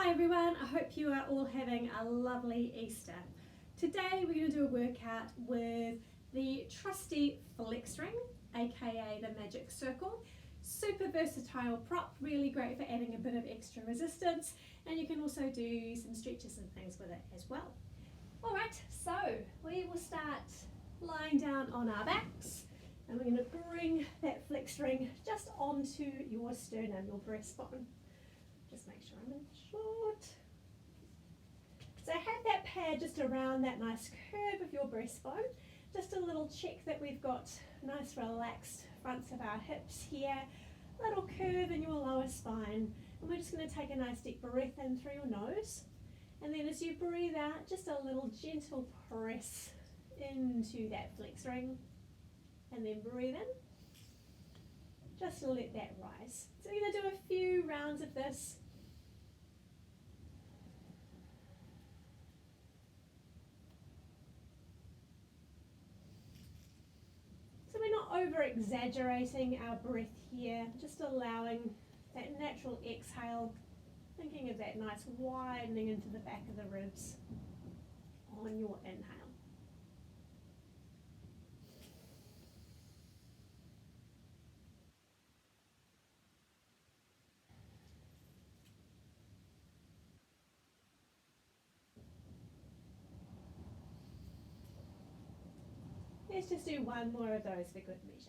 Hi everyone, I hope you are all having a lovely Easter. Today we're going to do a workout with the trusty flex ring, aka the magic circle. Super versatile prop, really great for adding a bit of extra resistance, and you can also do some stretches and things with it as well. Alright, so we will start lying down on our backs, and we're going to bring that flex ring just onto your sternum, your breastbone. Just make sure I'm in short. So have that pad just around that nice curve of your breastbone. Just a little check that we've got nice relaxed fronts of our hips here. Little curve in your lower spine. And we're just going to take a nice deep breath in through your nose. And then as you breathe out, just a little gentle press into that flex ring. And then breathe in. Just to let that rise. So we're going to do a few rounds of this. So we're not over exaggerating our breath here, just allowing that natural exhale, thinking of that nice widening into the back of the ribs on your inhale. Let's just do one more of those for good measure.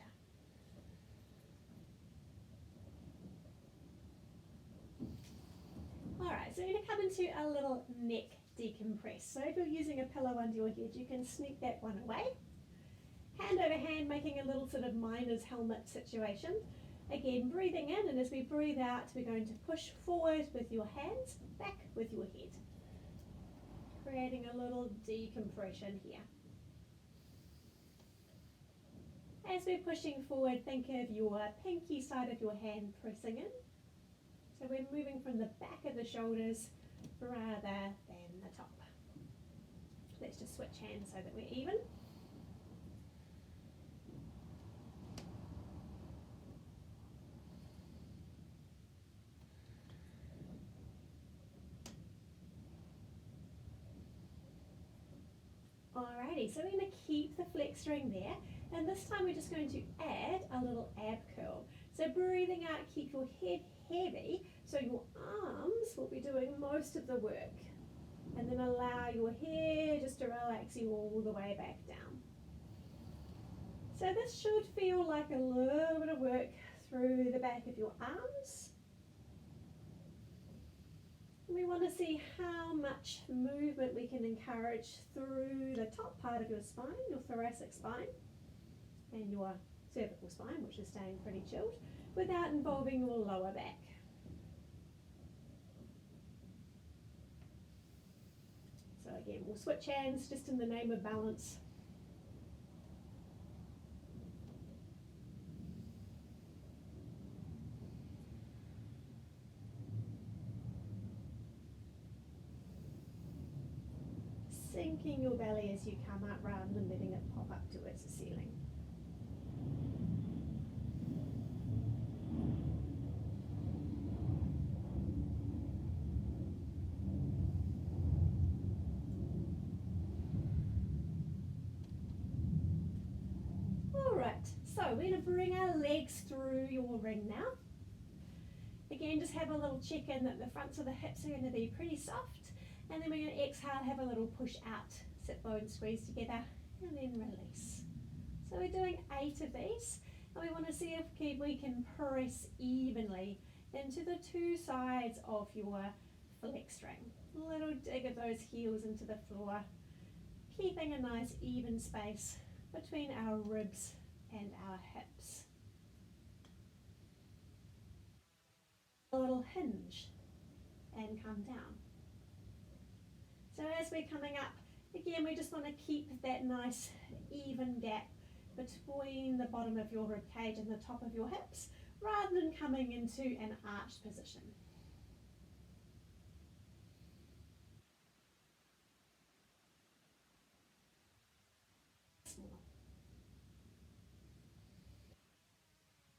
Alright, so we're going to come into a little neck decompress. So if you're using a pillow under your head, you can sneak that one away. Hand over hand, making a little sort of miner's helmet situation. Again, breathing in, and as we breathe out, we're going to push forward with your hands, back with your head. Creating a little decompression here. As we're pushing forward, think of your pinky side of your hand pressing in. So we're moving from the back of the shoulders rather than the top. Let's just switch hands so that we're even. Alrighty, so we're going to keep the flex ring there, and this time we're just going to add a little ab curl. So breathing out, keep your head heavy, so your arms will be doing most of the work, and then allow your head just to relax you all the way back down. So this should feel like a little bit of work through the back of your arms. We want to see how much movement we can encourage through the top part of your spine, your thoracic spine, and your cervical spine, which is staying pretty chilled, without involving your lower back. So again, we'll switch hands just in the name of balance. Sinking your belly as you come up rather than letting it pop up towards the ceiling. Alright, so we're going to bring our legs through your ring now. Again, just have a little check in that the fronts of the hips are going to be pretty soft. And then we're going to exhale, have a little push out, sit bones squeeze together, and then release. So we're doing 8 of these, and we want to see if we can press evenly into the two sides of your flex ring. A little dig of those heels into the floor, keeping a nice even space between our ribs and our hips. A little hinge and come down. So as we're coming up, again, we just want to keep that nice even gap between the bottom of your rib cage and the top of your hips, rather than coming into an arched position.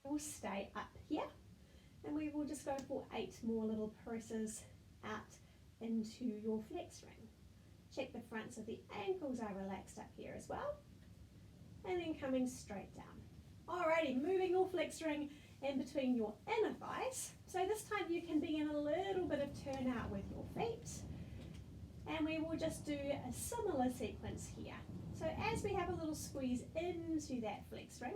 We'll stay up here, and we will just go for 8 more little presses out into your flex ring. Check the fronts of the ankles are relaxed up here as well. And then coming straight down. Alrighty, moving your flex ring in between your inner thighs. So this time you can begin a little bit of turnout with your feet. And we will just do a similar sequence here. So as we have a little squeeze into that flex ring,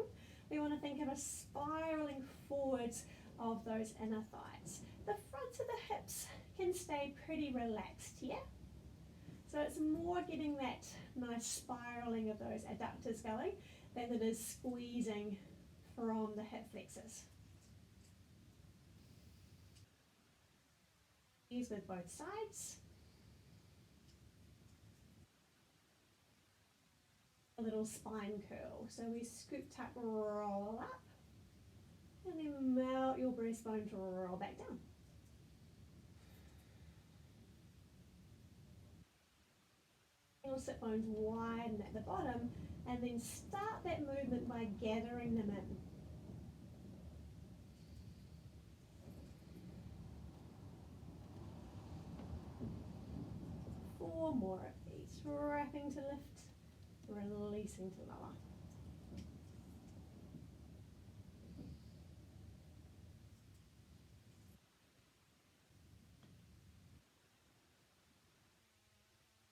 we want to think of a spiraling forwards of those inner thighs. The fronts of the hips can stay pretty relaxed here. So it's more getting that nice spiraling of those adductors going than it is squeezing from the hip flexors. Use with both sides. A little spine curl. So we scoop, tuck, roll up, and then melt your breastbone to roll back down. Your sit bones widen at the bottom, and then start that movement by gathering them in. Four more of these, wrapping to lift, releasing to lower.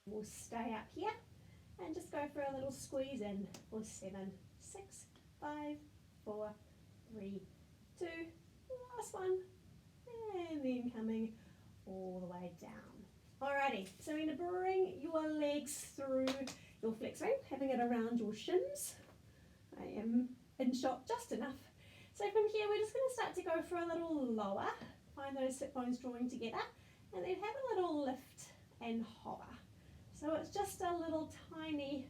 We'll stay up here and just go for a little squeeze in for 7, 6, 5, 4, 3, 2, last one, and then coming all the way down. Alrighty, so we're going to bring your legs through your flex ring, having it around your shins. I am in shot just enough. So from here we're just going to start to go for a little lower, find those sit bones drawing together, and then have a little lift and hover. So it's just a little tiny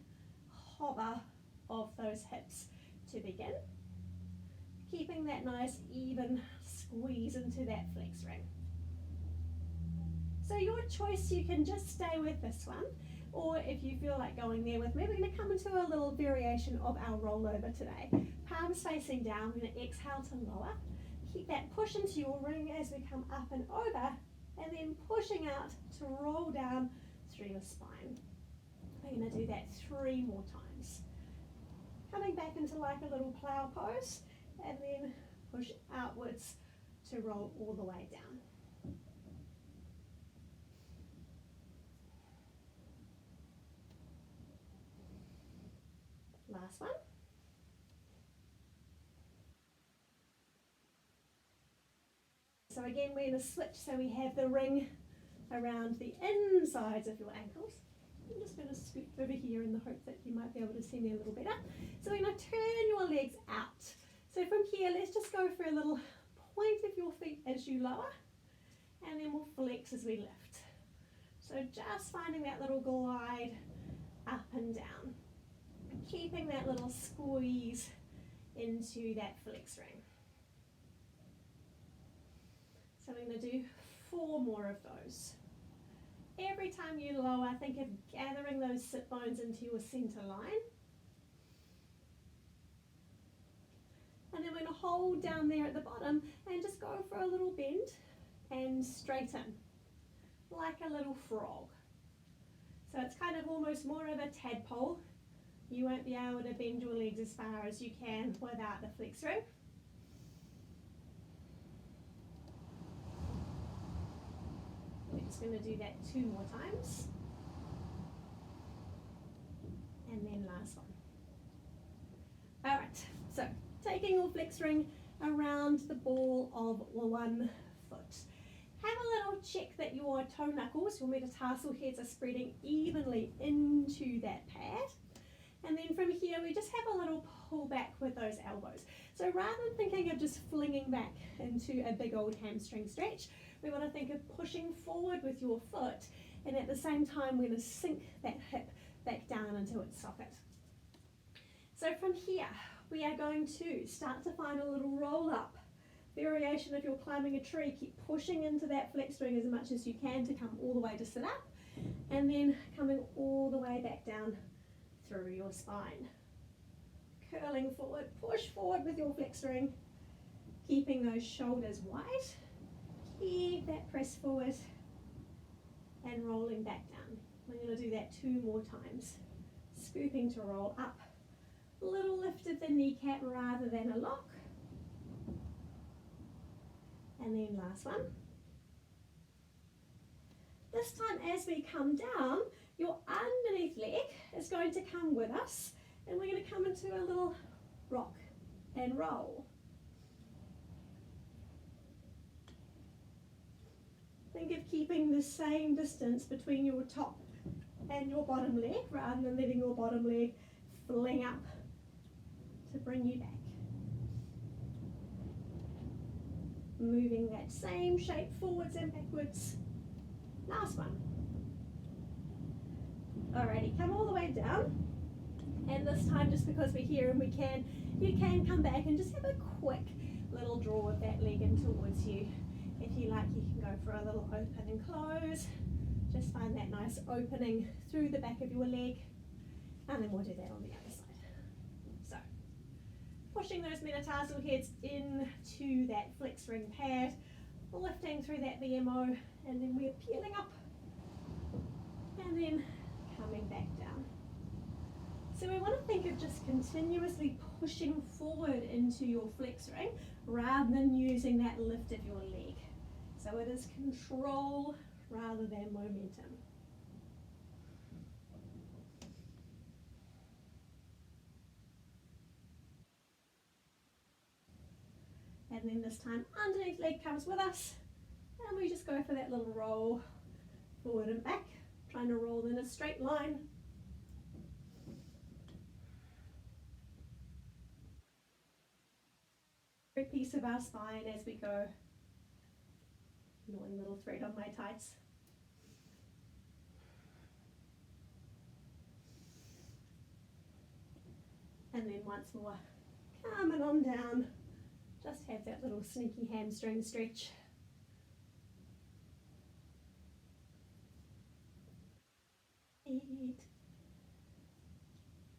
hover of those hips to begin, keeping that nice even squeeze into that flex ring. So your choice, you can just stay with this one, or if you feel like going there with me, we're going to come into a little variation of our rollover today. Palms facing down, we're going to exhale to lower, keep that push into your ring as we come up and over, and then pushing out to roll down through your spine. We're going to do that 3 more times. Coming back into like a little plow pose, and then push outwards to roll all the way down. Last one. So again, we're going to switch so we have the ring around the insides of your ankles. I'm just going to scoot over here in the hope that you might be able to see me a little better. So we're going to turn your legs out. So from here, let's just go for a little point of your feet as you lower, and then we'll flex as we lift. So just finding that little glide up and down, keeping that little squeeze into that flex ring. So we're going to do 4 more of those. Every time you lower, think of gathering those sit bones into your center line. And then we're going to hold down there at the bottom and just go for a little bend and straighten, like a little frog. So it's kind of almost more of a tadpole. You won't be able to bend your legs as far as you can without the flex ring. We're just going to do that 2 more times. And then last one. Alright, so taking your flex ring around the ball of one foot. Have a little check that your toe knuckles, your metatarsal heads, are spreading evenly into that pad. And then from here, we just have a little pull back with those elbows. So rather than thinking of just flinging back into a big old hamstring stretch, we want to think of pushing forward with your foot, and at the same time, we're going to sink that hip back down into its socket. So from here, we are going to start to find a little roll up variation. If you're climbing a tree, keep pushing into that flex ring as much as you can to come all the way to sit up, and then coming all the way back down through your spine. Curling forward, push forward with your flex ring, keeping those shoulders wide. Keep that press forward, and rolling back down. We're going to do that 2 more times. Scooping to roll up. Little lift of the kneecap rather than a lock. And then last one. This time as we come down, your underneath leg is going to come with us, and we're going to come into a little rock and roll. Think of keeping the same distance between your top and your bottom leg rather than letting your bottom leg fling up to bring you back. Moving that same shape forwards and backwards. Last one. Alrighty, come all the way down. And this time, just because we're here and you can come back and just have a quick little draw of that leg in towards you. If you like, you can go for a little open and close. Just find that nice opening through the back of your leg. And then we'll do that on the other side. So, pushing those metatarsal heads into that flex ring pad, lifting through that VMO, and then we're peeling up and then coming back down. So we want to think of just continuously pushing forward into your flex ring rather than using that lift of your leg. So it is control rather than momentum. And then this time underneath leg comes with us, and we just go for that little roll forward and back, trying to roll in a straight line. Every piece of our spine as we go. Annoying little thread on my tights. And then once more, coming on down. Just have that little sneaky hamstring stretch.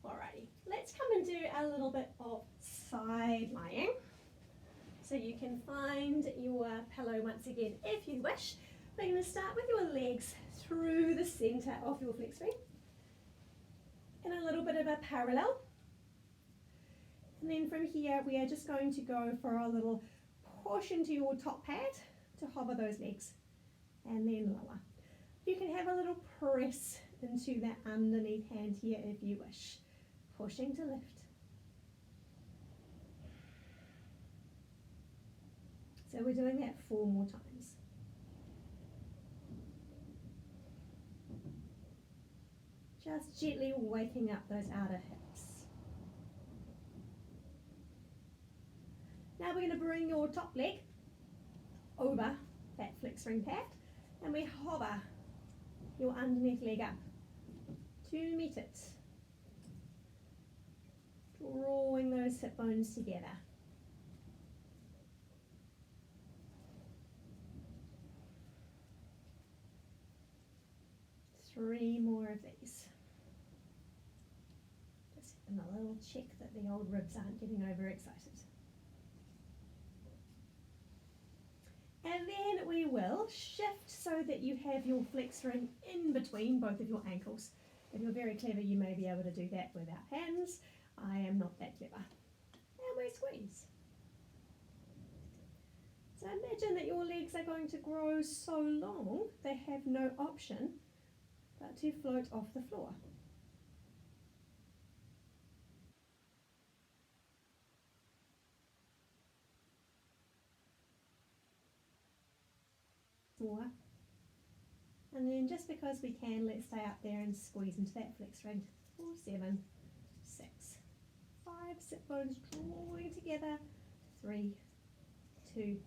Alrighty, let's come and do a little bit of side lying. So you can find your pillow once again if you wish. We're going to start with your legs through the center of your flex ring in a little bit of a parallel. And then from here, we are just going to go for a little push into your top pad to hover those legs, and then lower. You can have a little press into that underneath hand here if you wish, pushing to lift. So we're doing that 4 more times. Just gently waking up those outer hips. Now we're going to bring your top leg over that flex ring pad, and we hover your underneath leg up to meet it, drawing those hip bones together. Three more of these. Just having a little check that the old ribs aren't getting overexcited. And then we will shift so that you have your flex ring in between both of your ankles. If you're very clever, you may be able to do that without hands. I am not that clever. And we squeeze. So imagine that your legs are going to grow so long, they have no option but to float off the floor. More. And then just because we can, let's stay up there and squeeze into that flex ring. 4, 7, 6, 5, sit bones drawing together. 3, 2,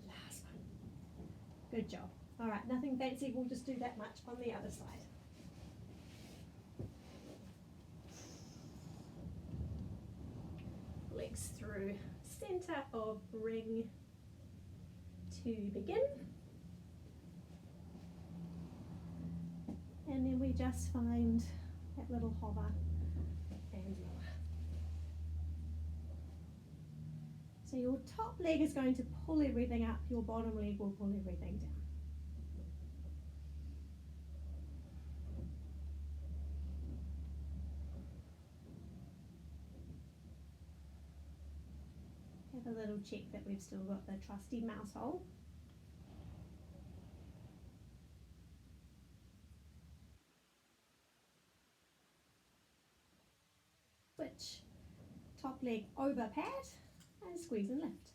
last one. Good job. All right, nothing fancy, we'll just do that much on the other side. Legs through center of ring to begin. And then we just find that little hover and lower. So your top leg is going to pull everything up, your bottom leg will pull everything down. a little check that we've still got the trusty mouse hole. Switch top leg over pad and squeeze and lift.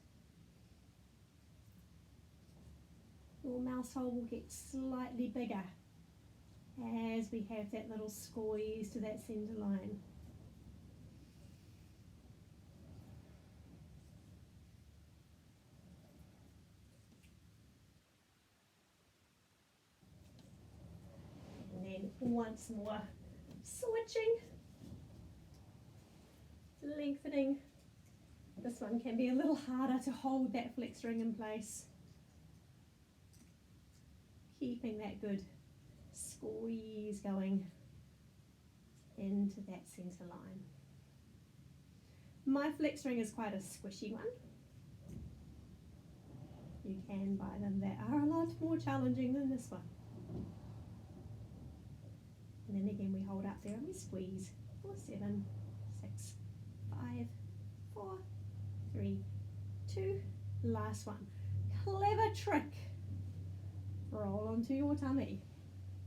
Your mouse hole will get slightly bigger as we have that little squeeze to that centre line. And then once more, switching, lengthening. This one can be a little harder to hold that flex ring in place. Keeping that good squeeze going into that centre line. My flex ring is quite a squishy one. You can buy them that are a lot more challenging than this one. And then again we hold up there and we squeeze for 7, 6, 5, 4, 3, 2, last one. Clever trick. Roll onto your tummy.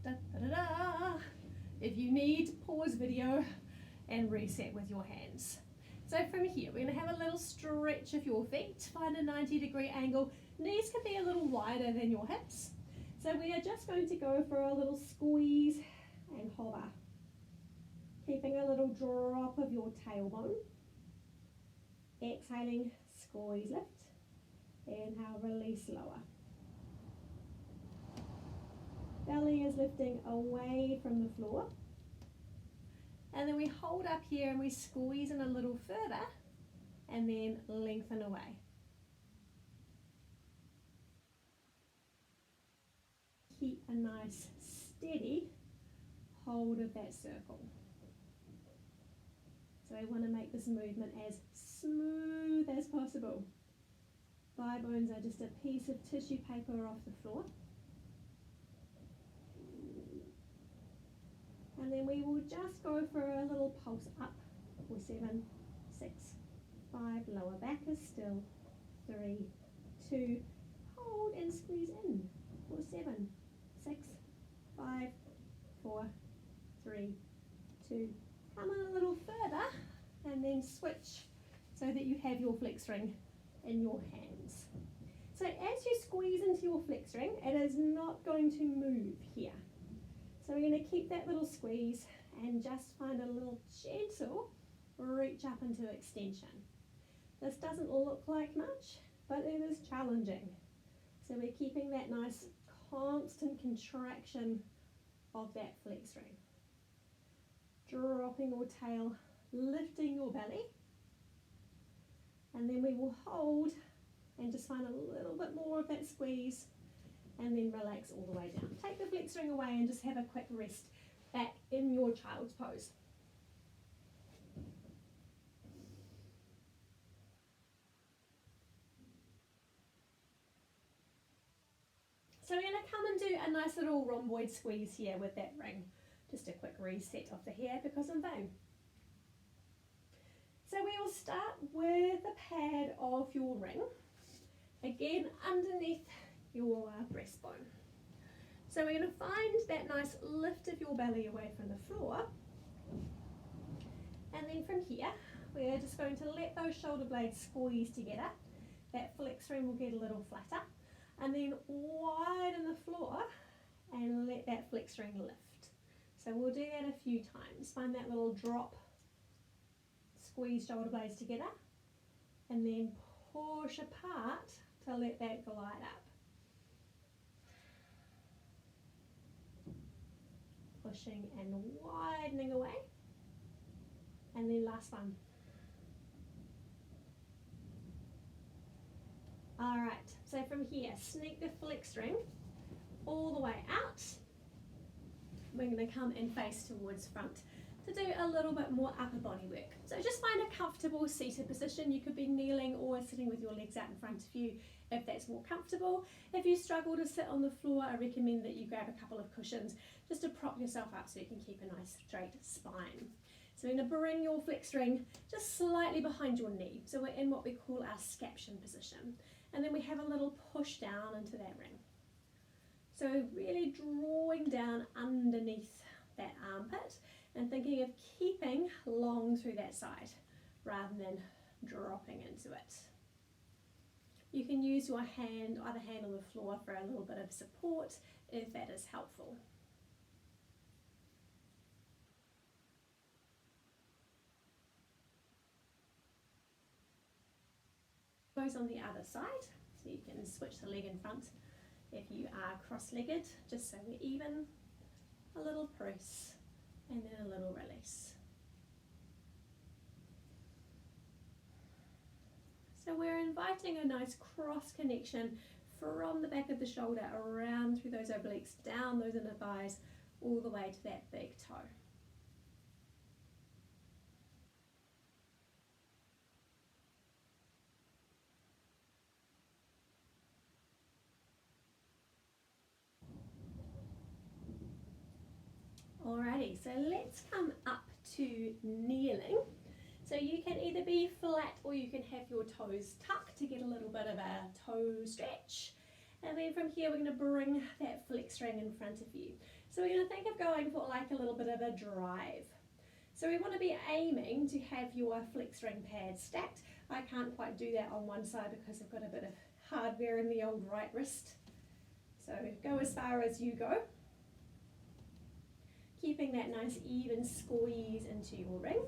Da, da, da, da. If you need, pause video and reset with your hands. So from here, we're going to have a little stretch of your feet. Find a 90-degree angle. Knees can be a little wider than your hips. So we are just going to go for a little squeeze and hover. Keeping a little drop of your tailbone. Exhaling, squeeze, lift. Inhale, release, lower. Belly is lifting away from the floor. And then we hold up here and we squeeze in a little further and then lengthen away. Keep a nice steady hold of that circle. So I want to make this movement as smooth as possible. Thigh bones are just a piece of tissue paper off the floor. And then we will just go for a little pulse up for 7, 6, 5, lower back is still, 3, 2, hold and squeeze in for 7, 6, 5, 4, 3, 2, come in a little further and then switch so that you have your flex ring in your hands. So as you squeeze into your flex ring, it is not going to move here. So we're going to keep that little squeeze and just find a little gentle reach up into extension. This doesn't look like much, but it is challenging. So we're keeping that nice constant contraction of that flex ring. Dropping your tail, lifting your belly. And then we will hold and just find a little bit more of that squeeze. And then relax all the way down. Take the flex ring away and just have a quick rest back in your child's pose. So we're going to come and do a nice little rhomboid squeeze here with that ring. Just a quick reset of the hair because I'm vain. So we will start with the pad of your ring. Again, underneath your breastbone. So we're going to find that nice lift of your belly away from the floor. And then from here, we're just going to let those shoulder blades squeeze together. That flex ring will get a little flatter. And then widen the floor and let that flex ring lift. So we'll do that a few times. Find that little drop, squeeze shoulder blades together, and then push apart to let that glide up. Pushing and widening away. And then last one. Alright, so from here, sneak the flex ring all the way out. We're going to come and face towards front to do a little bit more upper body work. So just find a comfortable seated position. You could be kneeling or sitting with your legs out in front of you if that's more comfortable. If you struggle to sit on the floor, I recommend that you grab a couple of cushions just to prop yourself up so you can keep a nice straight spine. So we're going to bring your flex ring just slightly behind your knee. So we're in what we call our scaption position. And then we have a little push down into that ring. So really drawing down underneath that armpit and thinking of keeping long through that side rather than dropping into it. You can use your hand, either hand on the floor for a little bit of support if that is helpful. Goes on the other side, so you can switch the leg in front if you are cross-legged, just so we're even. A little press and then a little release. So we're inviting a nice cross connection from the back of the shoulder around through those obliques, down those inner thighs, all the way to that big toe. Alrighty, so let's come up to kneeling. So you can either be flat or you can have your toes tucked to get a little bit of a toe stretch. And then from here we're going to bring that flex ring in front of you. So we're going to think of going for like a little bit of a drive. So we want to be aiming to have your flex ring pad stacked. I can't quite do that on one side because I've got a bit of hardware in the old right wrist. So go as far as you go. Keeping that nice even squeeze into your ring.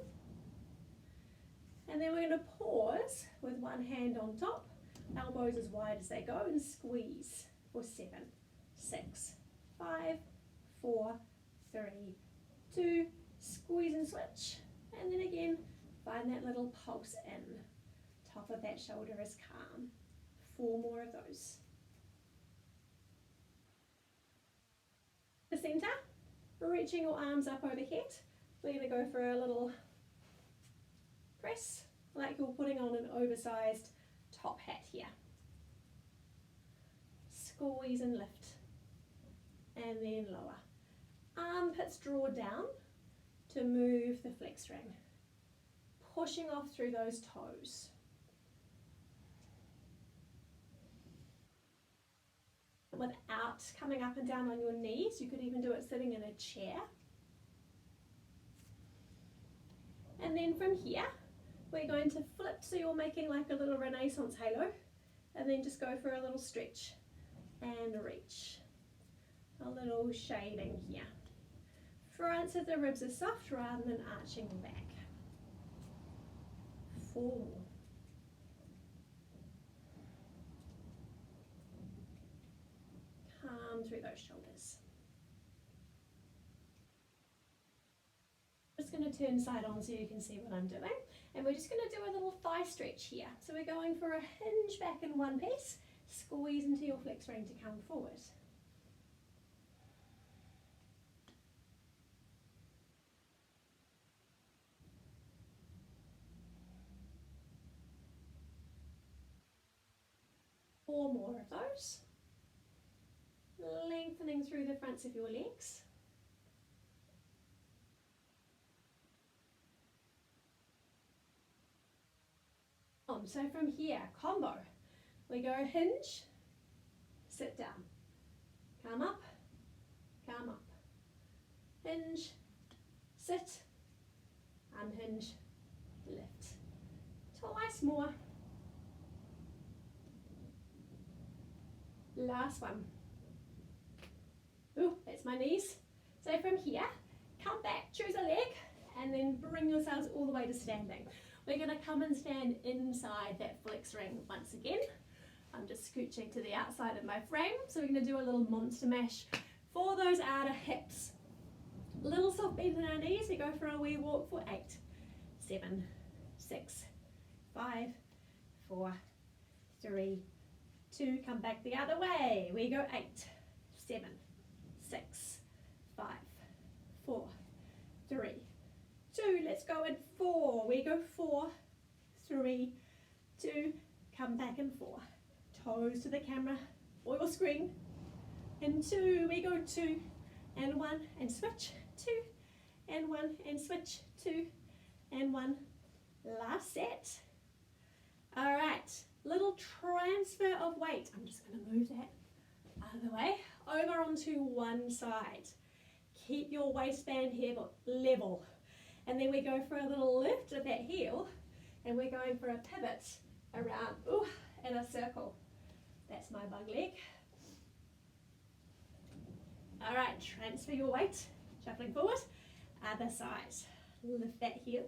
And then we're going to pause with one hand on top, elbows as wide as they go, and squeeze for 7, 6, 5, 4, 3, 2, squeeze and switch. And then again, find that little pulse in. Top of that shoulder is calm. 4 more of those. The center. Reaching your arms up overhead, we're going to go for a little press, like you're putting on an oversized top hat here. Squeeze and lift, and then lower. Armpits draw down to move the flex ring, pushing off through those toes. Without coming up and down on your knees, you could even do it sitting in a chair. And then from here, we're going to flip, so you're making like a little Renaissance halo, and then just go for a little stretch and reach. A little shaving here. Front of the ribs are soft rather than arching back. 4 more. Calm through those shoulders. Just going to turn side on so you can see what I'm doing. And we're just going to do a little thigh stretch here. So we're going for a hinge back in one piece, squeeze into your flex ring to come forward. Four more of those. Lengthening through the fronts of your legs. So from here, combo. We go hinge, sit down, come up, hinge, sit, unhinge, lift. Twice more. Last one. Ooh, that's my knees. So from here, come back, choose a leg, and then bring yourselves all the way to standing. We're going to come and stand inside that flex ring once again. I'm just scooching to the outside of my frame. So we're going to do a little monster mash for those outer hips. Little soft bend in our knees. We go for a wee walk for 8, 7, 6, 5, 4, 3, 2. Come back the other way. We go 8, 7, 6, 5, 4, 3, 2, let's go in 4, we go 4, 3, 2, come back in 4, toes to the camera or your screen, in 2, we go 2, and 1, and switch, 2, and 1, and switch, 2, and one. Last set. All right, little transfer of weight. I'm just going to move that out of the way, over onto one side. Keep your waistband here level. And then we go for a little lift of that heel, and we're going for a pivot around, in a circle. That's my bug leg. All right, transfer your weight, shuffling forward, other side. Lift that heel,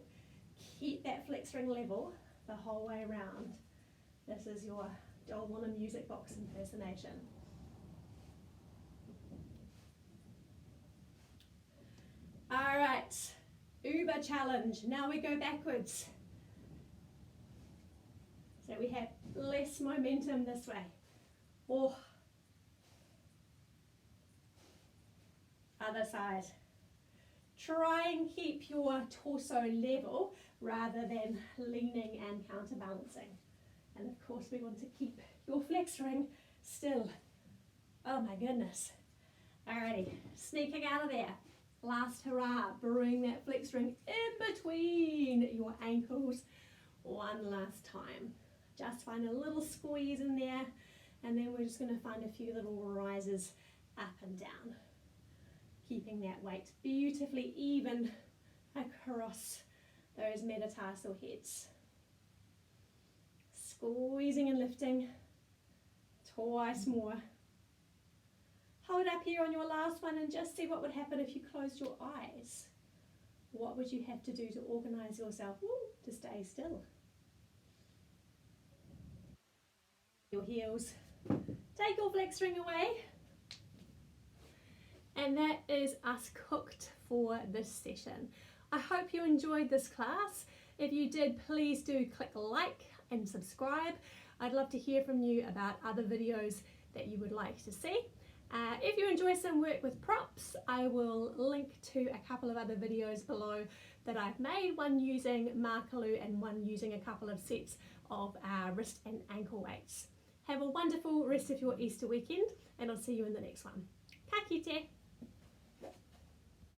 keep that flex ring level the whole way around. This is your Don't Want a Music Box impersonation. All right, Uber challenge. Now we go backwards. So we have less momentum this way. Oh. Other side. Try and keep your torso level rather than leaning and counterbalancing. And of course we want to keep your flex ring still. Oh my goodness. Alrighty, sneaking out of there. Last hurrah, bring that flex ring in between your ankles one last time. Just find a little squeeze in there, and then we're just going to find a few little rises up and down. Keeping that weight beautifully even across those metatarsal heads. Squeezing and lifting twice more. Hold up here on your last one and just see what would happen if you closed your eyes. What would you have to do to organize yourself to stay still? Your heels. Take your flex ring away. And that is us cooked for this session. I hope you enjoyed this class. If you did, please do click like and subscribe. I'd love to hear from you about other videos that you would like to see. If you enjoy some work with props, I will link to a couple of other videos below that I've made, one using Markaloo and one using a couple of sets of wrist and ankle weights. Have a wonderful rest of your Easter weekend, and I'll see you in the next one. Ka kite!